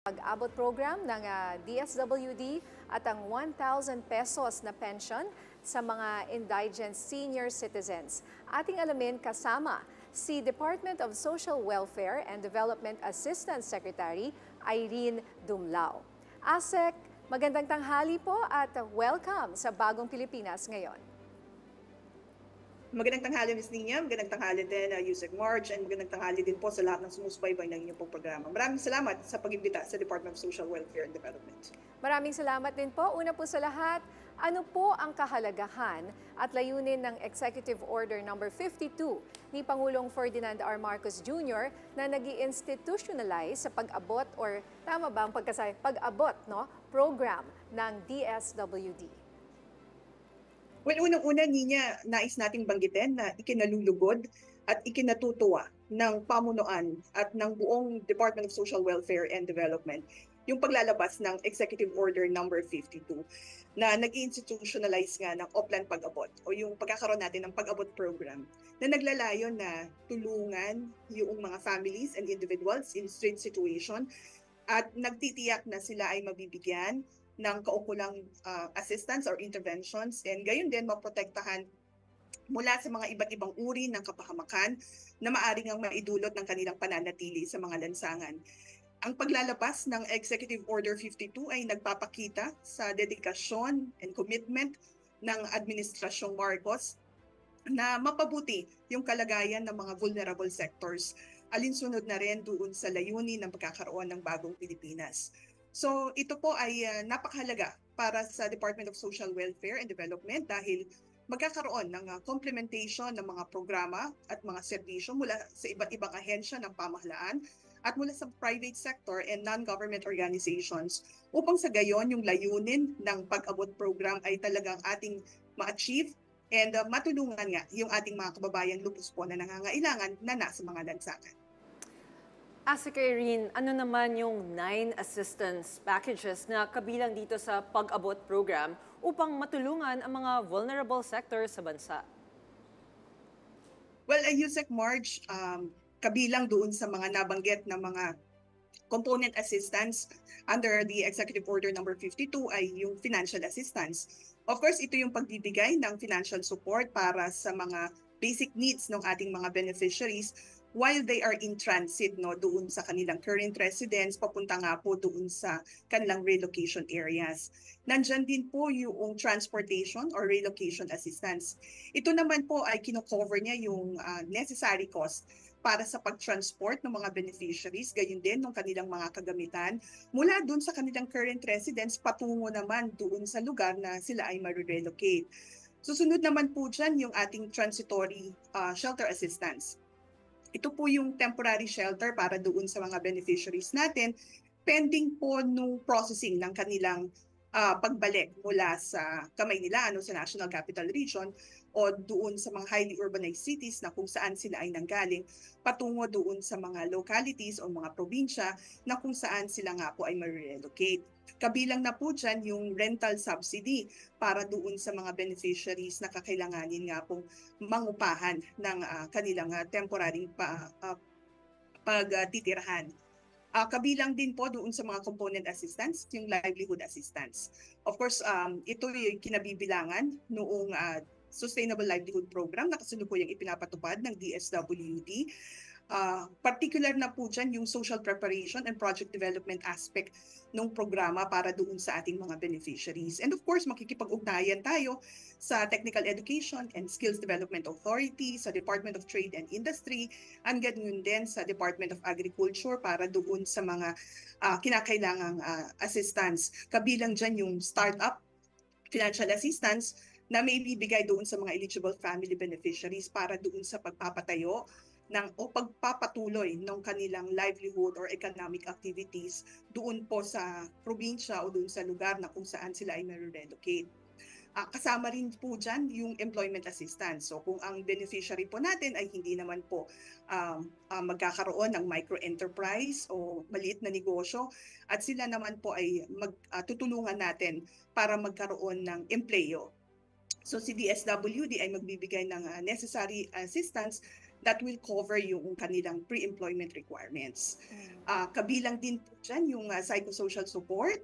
Pag-abot program ng DSWD at ang 1,000 pesos na pension sa mga indigent senior citizens. Ating alamin kasama si Department of Social Welfare and Development Assistant Secretary Irene Dumlao. ASEC, magandang tanghali po at welcome sa Bagong Pilipinas ngayon. Magandang tanghali, Ms. Nina. Magandang tanghali din, Yusek Marge, and magandang tanghali din po sa lahat ng sumusubaybay ng inyong pong programa. Maraming salamat sa pag-imbita sa Department of Social Welfare and Development. Maraming salamat din po. Una po sa lahat, ano po ang kahalagahan at layunin ng Executive Order No. 52 ni Pangulong Ferdinand R. Marcos Jr. na nag-i-institutionalize sa pag-abot or tama ba ang pag-abot program ng DSWD? Well, unang-una, Nina, nais nating banggitin na ikinalulugod at ikinatutuwa ng pamunuan at ng buong Department of Social Welfare and Development yung paglalabas ng Executive Order No. 52 na nag-institutionalize nga ng Oplan Pag-abot o yung pagkakaroon natin ng Pag-abot program na naglalayon na tulungan yung mga families and individuals in strained situation at nagtitiyak na sila ay mabibigyan ng kaukulang assistance or interventions and gayon din maprotektahan mula sa mga iba't ibang uri ng kapahamakan na maaaring ang maidulot ng kanilang pananatili sa mga lansangan. Ang paglalabas ng Executive Order 52 ay nagpapakita sa dedikasyon and commitment ng Administrasyong Marcos na mapabuti yung kalagayan ng mga vulnerable sectors, alinsunod na rin doon sa layunin ng pagkakaroon ng bagong Pilipinas. So ito po ay napakahalaga para sa Department of Social Welfare and Development dahil magkakaroon ng complementation ng mga programa at mga serbisyo mula sa iba't ibang ahensya ng pamahalaan at mula sa private sector and non-government organizations upang sa gayon yung layunin ng Pag-abot program ay talagang ating ma-achieve and matulungan nga yung ating mga kababayan lubos po na nangangailangan na nasa mga lansangan. ASEC Irene, ano naman yung 9 assistance packages na kabilang dito sa Pag-abot program upang matulungan ang mga vulnerable sectors sa bansa? Well, Yusek Marge, kabilang doon sa mga nabanggit na mga component assistance under the Executive Order No. 52 ay yung financial assistance. Of course, ito yung pagbibigay ng financial support para sa mga basic needs ng ating mga beneficiaries while they are in transit doon sa kanilang current residence, papunta nga po doon sa kanilang relocation areas. Nandyan din po yung transportation or relocation assistance. Ito naman po ay kino-cover niya yung necessary cost para sa pag-transport ng mga beneficiaries, gayon din ng kanilang mga kagamitan mula doon sa kanilang current residence patungo naman doon sa lugar na sila ay ma-relocate. Susunod naman po dyan yung ating transitory shelter assistance. Ito po yung temporary shelter para doon sa mga beneficiaries natin pending po nung processing ng kanilang pagbalik mula sa kamay nila sa National Capital Region o doon sa mga highly urbanized cities na kung saan sila ay nanggaling patungo doon sa mga localities o mga probinsya na kung saan sila nga po ay ma-relocate. Kabilang na po dyan yung rental subsidy para doon sa mga beneficiaries na kakailanganin nga pong mangupahan ng kanilang temporary pagtitirahan. Kabilang din po doon sa mga component assistance, yung livelihood assistance. Of course, ito yung kinabibilangan noong Sustainable Livelihood Program na kasalukuyang ipinapatupad ng DSWD. Particular na po dyan yung social preparation and project development aspect ng programa para doon sa ating mga beneficiaries. And of course, makikipag-ugnayan tayo sa Technical Education and Skills Development Authority, sa Department of Trade and Industry, and ganun din sa Department of Agriculture para doon sa mga kinakailangang assistance. Kabilang dyan yung startup financial assistance na may bibigay doon sa mga eligible family beneficiaries para doon sa pagpapatayo o pagpapatuloy ng kanilang livelihood or economic activities doon po sa probinsya o doon sa lugar na kung saan sila ay ma-relocate. Kasama rin po dyan yung employment assistance. So kung ang beneficiary po natin ay hindi naman po magkakaroon ng micro-enterprise o maliit na negosyo at sila naman po ay tutulungan natin para magkaroon ng empleyo. So si DSWD ay magbibigay ng necessary assistance that will cover yung kanilang pre-employment requirements. Kabilang din po dyan yung psychosocial support,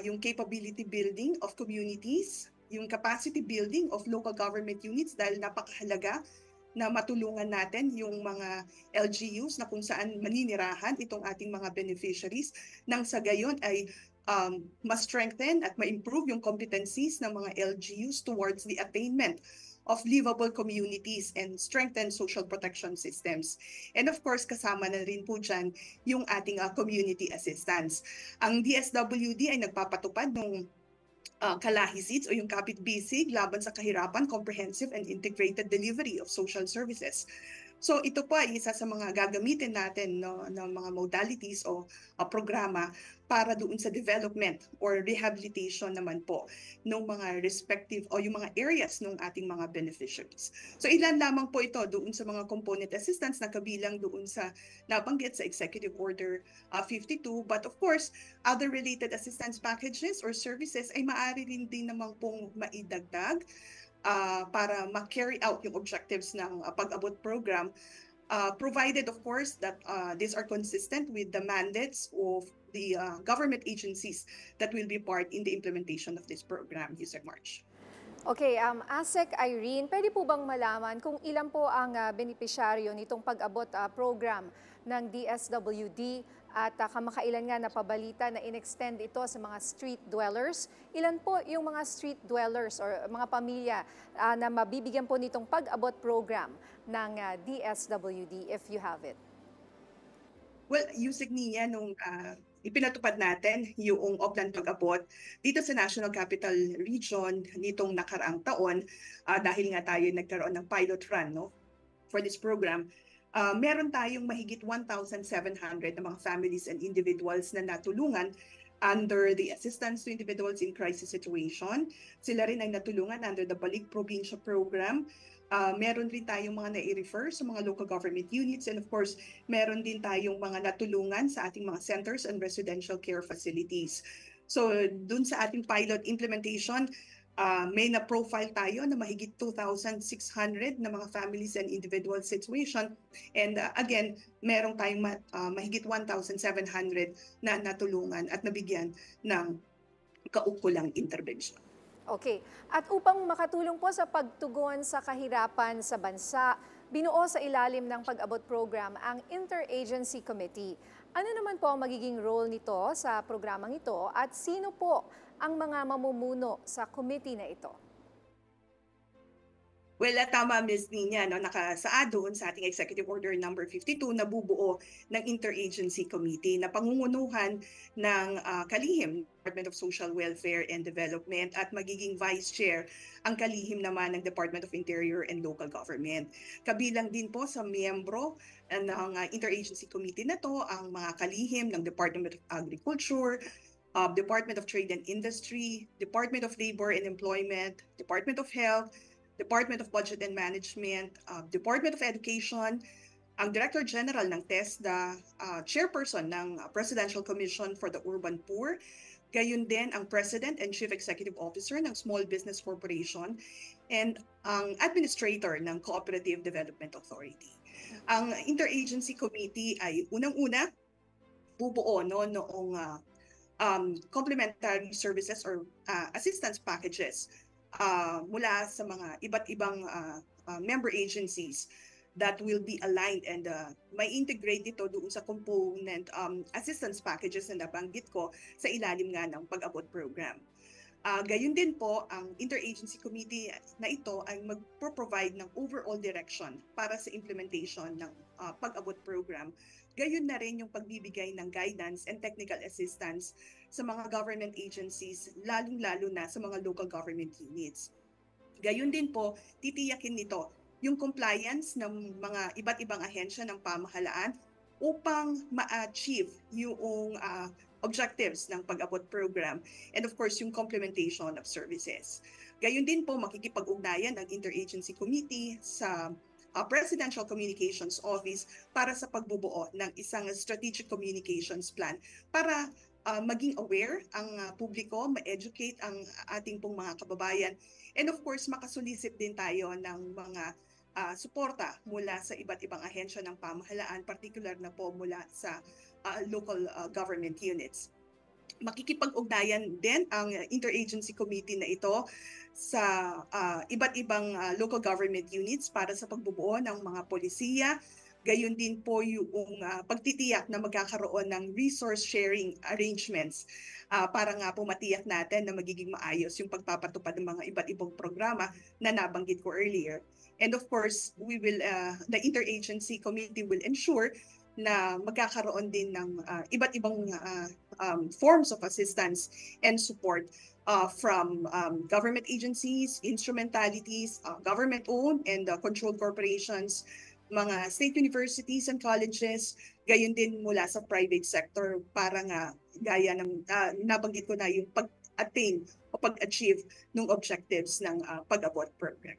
yung capability building of communities, yung capacity building of local government units dahil napakahalaga na matulungan natin yung mga LGUs na kung saan maninirahan itong ating mga beneficiaries nang sa gayon ay ma-strengthen at ma-improve yung competencies ng mga LGUs towards the attainment of livable communities and strengthen social protection systems. And of course, kasama na rin po dyan yung ating community assistance. Ang DSWD ay nagpapatupad ng Kalahi-SEEDS o yung Kapit-Bisig laban sa kahirapan, comprehensive and integrated delivery of social services. So ito po ay isa sa mga gagamitin natin ng mga modalities o programa para doon sa development or rehabilitation naman po ng mga respective o yung mga areas ng ating mga beneficiaries. So ilan lamang po ito doon sa mga component assistance na kabilang doon sa nabanggit sa Executive Order 52. But of course, other related assistance packages or services ay maaari rin din naman pong maidagdag para ma-carry out yung objectives ng pag-abot program, provided of course that these are consistent with the mandates of the government agencies that will be part in the implementation of this program, Yusek March. Okay, ASEC Irene, pwede po bang malaman kung ilan po ang benepisyaryo nitong pag-abot program ng DSWD at kamakailan nga napabalita na in-extend ito sa mga street dwellers? Ilan po yung mga street dwellers or mga pamilya na mabibigyan po nitong pag-abot program ng DSWD if you have it? Well, Yusek Nina, nung ipinatupad natin yung Oplan Pag-abot dito sa National Capital Region nitong nakaraang taon, dahil nga tayo nagkaroon ng pilot run for this program, meron tayong mahigit 1,700 na mga families and individuals na natulungan under the Assistance to Individuals in Crisis Situation. Sila rin ay natulungan under the Balik Probinsya Program. Meron rin tayong mga nai-refer sa mga local government units, and of course, meron din tayong mga natulungan sa ating mga centers and residential care facilities. So dun sa ating pilot implementation, may na-profile tayo na mahigit 2,600 na mga families and individual situation. And again, meron tayong mahigit 1,700 na natulungan at nabigyan ng kaukulang intervention. Okay. At upang makatulong po sa pagtugon sa kahirapan sa bansa, binuo sa ilalim ng Pag-abot Program ang Interagency Committee. Ano naman po ang magiging role nito sa programang ito at sino po ang mga mamumuno sa committee na ito? Well, tama Ms. Nina, nakasaad doon sa ating Executive Order number 52 na bubuo ng Interagency Committee na pangungunuhan ng kalihim, Department of Social Welfare and Development, at magiging Vice Chair ang kalihim naman ng Department of Interior and Local Government. Kabilang din po sa miyembro ng Interagency Committee na to ang mga kalihim ng Department of Agriculture, Department of Trade and Industry, Department of Labor and Employment, Department of Health, Department of Budget and Management, Department of Education, ang Director General ng TESDA, Chairperson ng Presidential Commission for the Urban Poor, gayon din ang President and Chief Executive Officer ng Small Business Corporation, and ang Administrator ng Cooperative Development Authority. Ang Interagency Committee ay unang-una bubuo noong complementary services or assistance packages mula sa mga iba't ibang member agencies that will be aligned and may integrate ito doon sa component assistance packages na nabanggit ko sa ilalim nga ng Pag-abot Program. Gayon din po, ang Interagency Committee na ito ay mag-provide ng overall direction para sa implementation ng Pag-abot Program. Gayon na rin yung pagbibigay ng guidance and technical assistance sa mga government agencies, lalong-lalo na sa mga local government units. Gayon din po, titiyakin nito yung compliance ng mga iba't ibang ahensya ng pamahalaan upang ma-achieve yung objectives ng Pag-abot Program and of course yung complementation of services. Gayon din po, makikipag-ugnayan ng Interagency Committee sa Presidential Communications Office para sa pagbubuo ng isang strategic communications plan para maging aware ang publiko, ma-educate ang ating pong mga kababayan, and of course makasulisit din tayo ng mga suporta mula sa iba't ibang ahensya ng pamahalaan, particular na po mula sa local government units. Makikipag-ugnayan din ang interagency committee na ito sa iba't ibang local government units para sa pagbubuo ng mga polisiya. Gayon din po yung pagtitiyak na magkakaroon ng resource sharing arrangements para nga po matiyak natin na magiging maayos yung pagpapatupad ng mga iba't ibang programa na nabanggit ko earlier. And of course, the interagency committee will ensure na magkakaroon din ng iba't ibang forms of assistance and support from government agencies, instrumentalities, government-owned and controlled corporations, mga state universities and colleges, gayon din mula sa private sector para nga gaya ng nabanggit ko na yung pag-attain o pag-achieve ng objectives ng pag-abot program.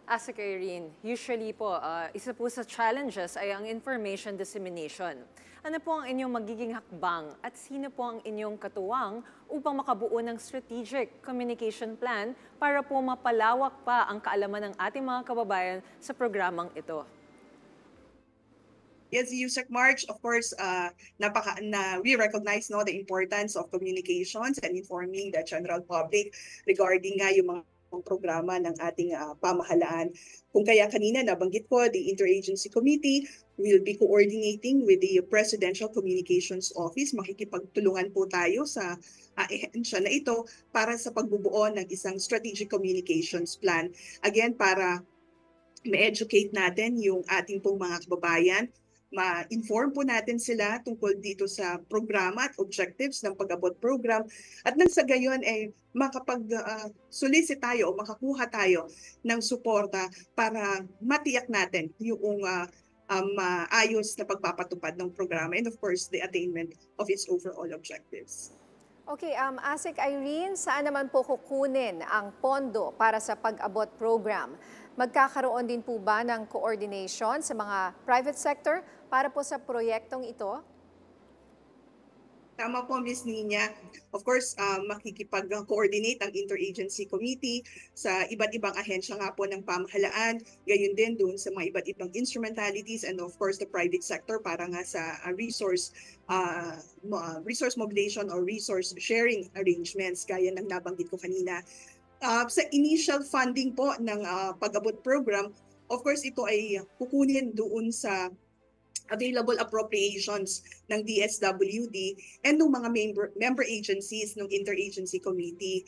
ASEC Irene, usually po, isa po sa challenges ay ang information dissemination. Ano po ang inyong magiging hakbang at sino po ang inyong katuwang upang makabuo ng strategic communication plan para po mapalawak pa ang kaalaman ng ating mga kababayan sa programang ito? Yes, Yusek March, of course, we recognize the importance of communications and informing the general public regarding nga yung mga programa ng ating pamahalaan. Kung kaya kanina nabanggit ko, the Interagency Committee will be coordinating with the Presidential Communications Office. Makikipagtulungan po tayo sa ahensya na ito para sa pagbubuo ng isang strategic communications plan. Again, para ma-educate natin yung ating pong mga kababayan, ma-inform po natin sila tungkol dito sa programa at objectives ng pag-abot program at nang sa gayon ay makapag-solicit tayo o makakuha tayo ng suporta para matiyak natin yung maayos na pagpapatupad ng programa and of course the attainment of its overall objectives. Okay, ASEC Irene, saan naman po kukunin ang pondo para sa pag-abot program? Magkakaroon din po ba ng coordination sa mga private sector para po sa proyektong ito? Tama po, Ms. Nina. Of course, makikipag-coordinate ang Interagency Committee sa iba't ibang ahensya nga po ng pamahalaan, gayon din doon sa mga iba't ibang instrumentalities and of course the private sector para nga sa resource mobilization or resource sharing arrangements gaya ng nabanggit ko kanina. Sa initial funding po ng pag-abot program, of course ito ay kukunin doon sa available appropriations ng DSWD and ng mga member agencies ng Interagency Committee.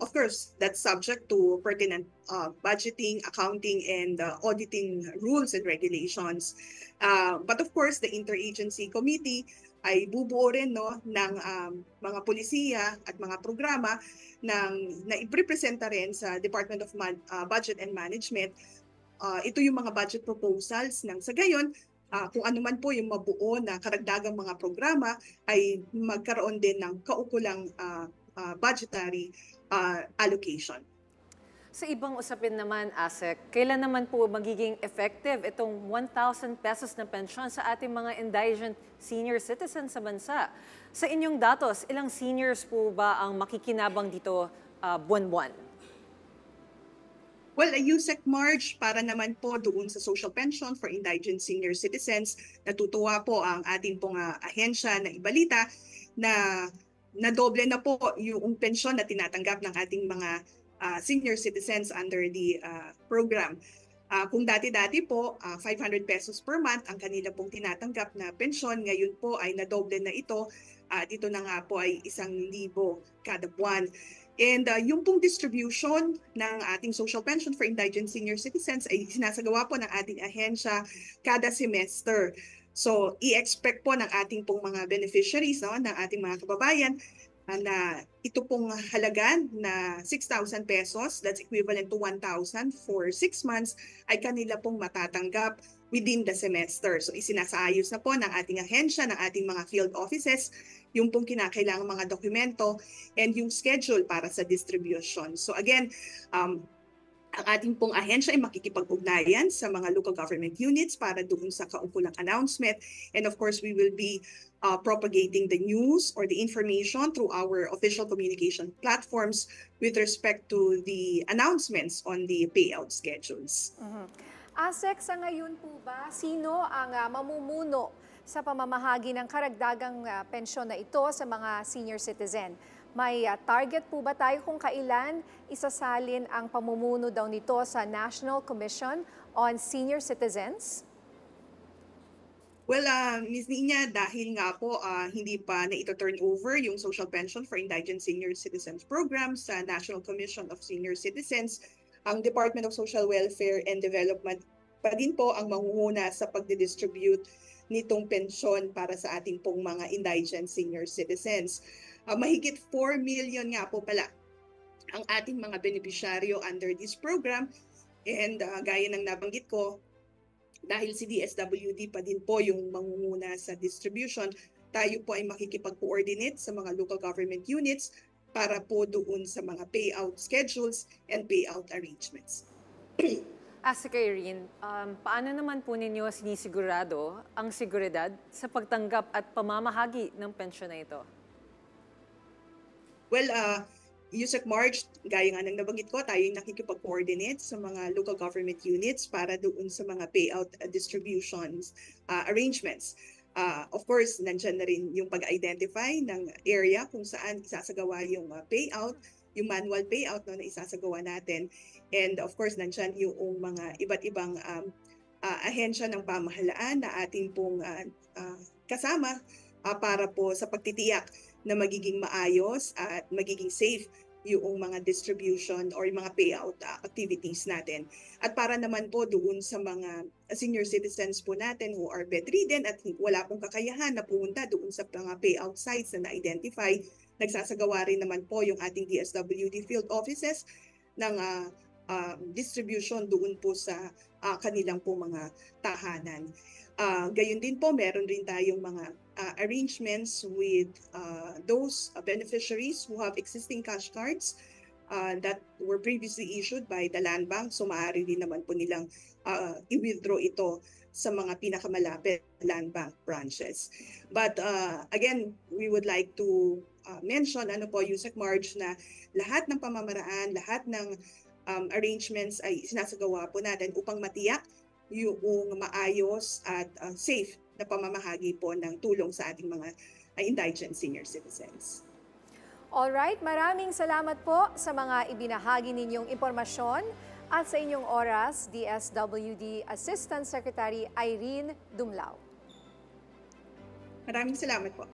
Of course, that's subject to pertinent budgeting, accounting, and auditing rules and regulations. But of course, the Interagency Committee ay bubuo rin ng mga polisiya at mga programa na iprepresenta rin sa Department of Budget and Management. Ito yung mga budget proposals ng sa gayon, kung ano man po yung mabuo na karagdagang mga programa ay magkaroon din ng kaukulang budgetary allocation. Sa ibang usapin naman, ASEC, kailan naman po magiging effective itong 1,000 pesos na pensyon sa ating mga indigent senior citizens sa bansa? Sa inyong datos, ilang seniors po ba ang makikinabang dito buwan-buwan? Well, a USEC March para naman po doon sa social pension for indigent senior citizens. Natutuwa po ang ating pong ahensya na ibalita na nadoble na po yung pensyon na tinatanggap ng ating mga senior citizens under the program. Kung dati-dati po, 500 pesos per month ang kanila pong tinatanggap na pensyon, ngayon po ay nadoble na ito. Dito na nga po ay 1,000 kada buwan. And yung pong distribution ng ating social pension for indigent senior citizens ay sinasagawa po ng ating ahensya kada semester. So, i-expect po ng ating pong mga beneficiaries, ng ating mga kababayan, na ito pong halagan na 6,000 pesos, that's equivalent to 1,000 for 6 months, ay kanila pong matatanggap within the semester. So isinasaayos na po ng ating ahensya, ng ating mga field offices, yung pong kinakailangang mga dokumento and yung schedule para sa distribution. So again, Ang ating pong ahensya ay makikipag-ugnayan sa mga local government units para doon sa kaukulang announcement. And of course, we will be propagating the news or the information through our official communication platforms with respect to the announcements on the payout schedules. ASEC, sa ngayon po ba, sino ang mamumuno sa pamamahagi ng karagdagang pensyon na ito sa mga senior citizen? May target po ba tayo kung kailan isasalin ang pamumuno daw nito sa National Commission on Senior Citizens? Well, Ms. Nina, dahil nga po hindi pa na ito-turn over yung Social Pension for Indigent Senior Citizens Program sa National Commission of Senior Citizens, ang Department of Social Welfare and Development pa din po ang mangunguna sa pagdidistribute nitong pensyon para sa ating pong mga indigent senior citizens. Mahigit 4 million nga po pala ang ating mga beneficiaryo under this program, and gaya ng nabanggit ko, dahil si DSWD pa din po yung mangunguna sa distribution, tayo po ay makikipag-coordinate sa mga local government units para po doon sa mga payout schedules and payout arrangements. ASEC Irene, paano naman po ninyo sinisigurado ang seguridad sa pagtanggap at pamamahagi ng pensyon na ito? Well, Yusek March, gaya nga ng nabanggit ko, tayo yung nakikipag-coordinate sa mga local government units para doon sa mga payout distributions arrangements. Of course, nandyan na rin yung pag-identify ng area kung saan isasagawa yung payout, yung manual payout na isasagawa natin. And of course, nandyan yung mga iba't ibang ahensya ng pamahalaan na ating pong kasama para po sa pagtitiyak na magiging maayos at magiging safe yung mga distribution or yung mga payout activities natin. At para naman po doon sa mga senior citizens po natin who are bedridden at wala pong kakayahan na pumunta doon sa mga payout sites na na-identify, nagsasagawa rin naman po yung ating DSWD field offices ng distribution doon po sa kanilang po mga tahanan. Gayon din po, meron rin tayong mga arrangements with those beneficiaries who have existing cash cards that were previously issued by the Land Bank. So maaari din naman po nilang i-withdraw ito sa mga pinakamalapit Land Bank branches. But again, we would like to mention, Yusek Marge, na lahat ng pamamaraan, lahat ng arrangements ay sinasagawa po natin upang matiyak yung maayos at safe na pamamahagi po ng tulong sa ating mga indigent senior citizens. Alright, maraming salamat po sa mga ibinahagi ninyong impormasyon at sa inyong oras, DSWD Assistant Secretary Irene Dumlao. Maraming salamat po.